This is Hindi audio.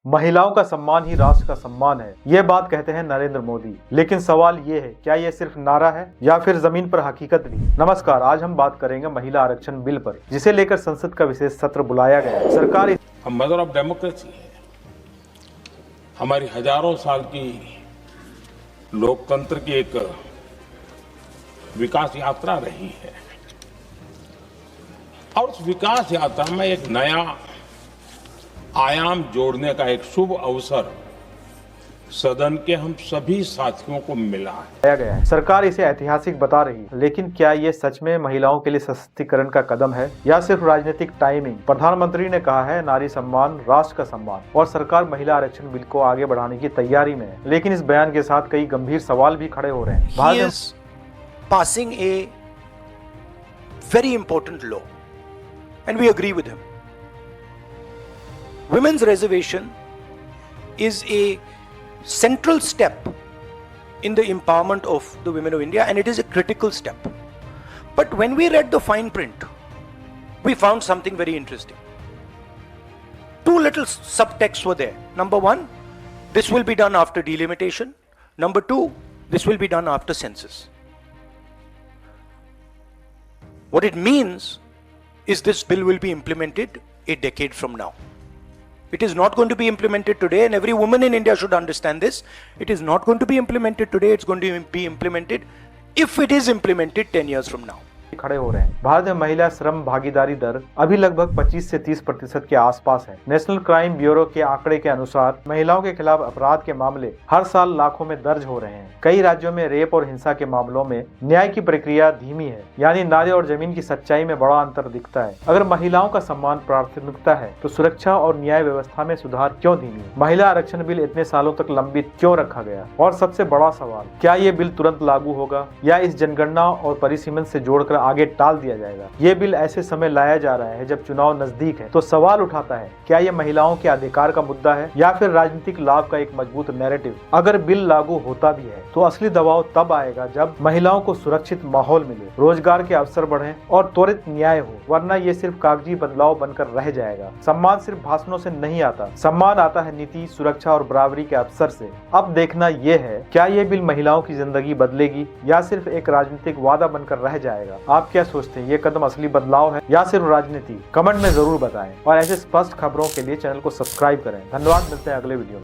महिलाओं का सम्मान ही राष्ट्र का सम्मान है, ये बात कहते हैं नरेंद्र मोदी। लेकिन सवाल ये है, क्या ये सिर्फ नारा है या फिर जमीन पर हकीकत भी? नमस्कार, आज हम बात करेंगे महिला आरक्षण बिल पर, जिसे लेकर संसद का विशेष सत्र बुलाया गया है। सरकार मदर ऑफ डेमोक्रेसी है। हमारी हजारों साल की लोकतंत्र की एक विकास यात्रा रही है और उस विकास यात्रा में एक नया आयाम जोड़ने का एक शुभ अवसर सदन के हम सभी साथियों को मिला है। सरकार इसे ऐतिहासिक बता रही है, लेकिन क्या ये सच में महिलाओं के लिए सशक्तिकरण का कदम है या सिर्फ राजनीतिक टाइमिंग? प्रधानमंत्री ने कहा है नारी सम्मान राष्ट्र का सम्मान, और सरकार महिला आरक्षण बिल को आगे बढ़ाने की तैयारी में है। लेकिन इस बयान के साथ कई गंभीर सवाल भी खड़े हो रहे हैं। He is passing a very important law and we agree with him. Women's reservation is a central step in the empowerment of the women of India, and it is a critical step. But when we read the fine print, we found something very interesting. Two little subtexts were there. Number one, this will be done after delimitation. Number two, this will be done after census. What it means is this bill will be implemented a decade from now. It is not going to be implemented today, and every woman in India should understand this. It is not going to be implemented today, it's going to be implemented, if it is implemented, 10 years from now. खड़े हो रहे हैं। भारत में महिला श्रम भागीदारी दर अभी लगभग 25 से 30% के आसपास है। नेशनल क्राइम ब्यूरो के आंकड़े के अनुसार महिलाओं के खिलाफ अपराध के मामले हर साल लाखों में दर्ज हो रहे हैं। कई राज्यों में रेप और हिंसा के मामलों में न्याय की प्रक्रिया धीमी है, यानी नारे और जमीन की सच्चाई में बड़ा अंतर दिखता है। अगर महिलाओं का सम्मान प्राथमिकता है तो सुरक्षा और न्याय व्यवस्था में सुधार क्यों धीमी है? महिला आरक्षण बिल इतने सालों तक लंबित क्यों रखा गया? और सबसे बड़ा सवाल, क्या ये बिल तुरंत लागू होगा या इस जनगणना और परिसीमन से जोड़कर आगे टाल दिया जाएगा? ये बिल ऐसे समय लाया जा रहा है जब चुनाव नजदीक है, तो सवाल उठाता है, क्या ये महिलाओं के अधिकार का मुद्दा है या फिर राजनीतिक लाभ का एक मजबूत नैरेटिव? अगर बिल लागू होता भी है तो असली दबाव तब आएगा जब महिलाओं को सुरक्षित माहौल मिले, रोजगार के अवसर बढ़े और त्वरित न्याय हो, वरना ये सिर्फ कागजी बदलाव बनकर रह जाएगा। सम्मान सिर्फ भाषणों से नहीं आता, सम्मान आता है नीति, सुरक्षा और बराबरी के अवसर से। अब देखना ये है, क्या ये बिल महिलाओं की जिंदगी बदलेगी या सिर्फ एक राजनीतिक वादा बनकर रह जाएगा? आप क्या सोचते हैं, ये कदम असली बदलाव है या सिर्फ राजनीति? कमेंट में जरूर बताएं और ऐसे स्पष्ट खबरों के लिए चैनल को सब्सक्राइब करें। धन्यवाद, मिलते हैं अगले वीडियो में।